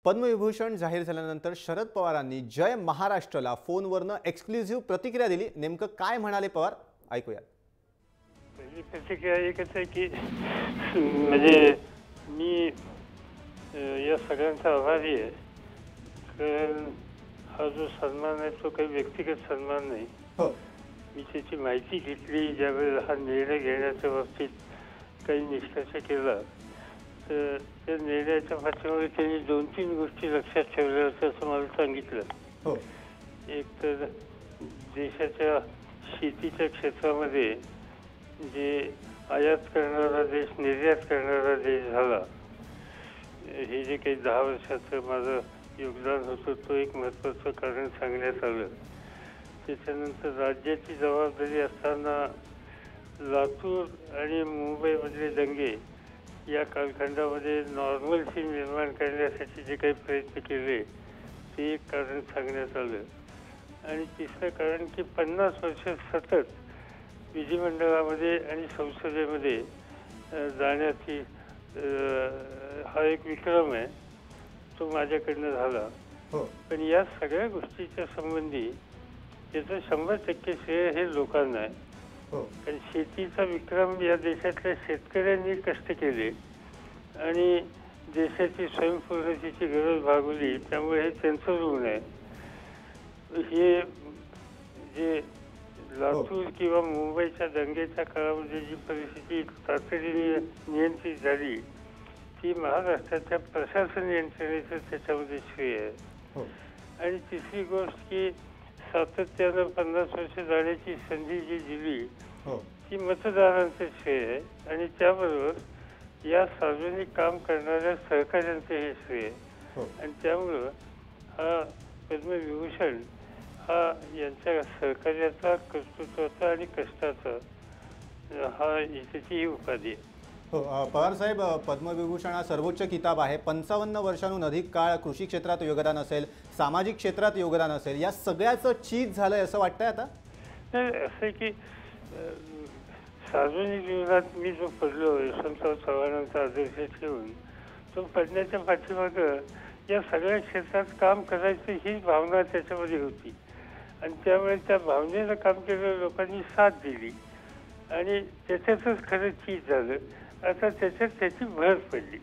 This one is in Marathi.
पद्मविभूषण जाहीर झाल्यानंतर शरद पवारांनी जय महाराष्ट्रला फोनवरनं एक्सक्लुझिव्ह प्रतिक्रिया दिली। नेमकं काय म्हणाले पवार ऐकूया। पहिली प्रतिक्रिया एकच आहे की म्हणजे मी या सगळ्यांचा आभारी आहे, कारण हा जो सन्मान आहे तो काही व्यक्तिगत सन्मान नाही। मी त्याची माहिती घेतली, ज्यावेळेला हा निर्णय घेण्याच्या बाबतीत काही निष्कर्ष केला तर त्या निर्णयाच्या पाठीमागे त्यांनी 2-3 गोष्टी लक्षात ठेवल्या होत्या असं मला सांगितलं। एक तर देशाच्या शेतीच्या क्षेत्रामध्ये जे आयात करणारा देश निर्यात करणारा देश झाला, हे जे काही 10 वर्षाचं माझं योगदान होतं तो एक महत्त्वाचं कारण सांगण्यात आलं। त्याच्यानंतर राज्याची जबाबदारी असताना लातूर आणि मुंबईमधले दंगे या कालखंडामध्ये नॉर्मल्सी निर्माण करण्यासाठी जे काही प्रयत्न केले ते एक कारण सांगण्यात आलं। आणि तिसरं कारण की 50 वर्ष सतत विधिमंडळामध्ये आणि संसदेमध्ये जाण्याची हा एक विक्रम आहे, तो माझ्याकडनं झाला। पण या सगळ्या गोष्टीच्या संबंधी त्याचं 100% श्रेय हे लोकांना आहे, कारण शेतीचा विक्रम या देशातल्या शेतकऱ्यांनी कष्ट केले आणि देशाची स्वयंपूर्णतेची गरज भागवली, त्यामुळे हे त्यांचं ऋण आहे। हे जे लातूर किंवा मुंबईच्या दंगेच्या काळामध्ये जी परिस्थिती तातडीने नियंत्रित झाली ती महाराष्ट्राच्या प्रशासन यंत्रणेचं त्याच्यामध्ये श्रेय आहे। आणि तिसरी गोष्ट की सातत्यानं 50 वर्ष जाण्याची संधी जी दिली ती मतदारांचं श्रेय आहे आणि त्याबरोबर या सार्वजनिक काम करणाऱ्या सहकाऱ्यांचं हे श्रेय आहे। आणि त्यामुळं हा पद्मविभूषण हा यांच्या सहकार्याचा, कर्तृत्वाचा आणि कष्टाचा हा त्याची ही उपाधी आहे। पवार साहेब, पद्मविभूषण हा सर्वोच्च किताब आहे। 55 वर्षांहून अधिक काळ कृषी क्षेत्रात योगदान असेल, सामाजिक क्षेत्रात योगदान असेल, या सगळ्याचं चीज झालंय असं वाटतंय आता? नाही, असं की सार्वजनिक जीवनात मी जो पडलो यशवंतराव चव्हाणांचा आदर्श ठेवून तो पडण्याच्या पाठीमागं या सगळ्या क्षेत्रात काम करायचं ही भावना त्याच्यामध्ये होती आणि त्यामुळे त्या भावनेनं काम केलेल्या लोकांनी साथ दिली आणि त्याच्यातच खरं चीज झालं। आता त्याच्यात त्याची भर पडली।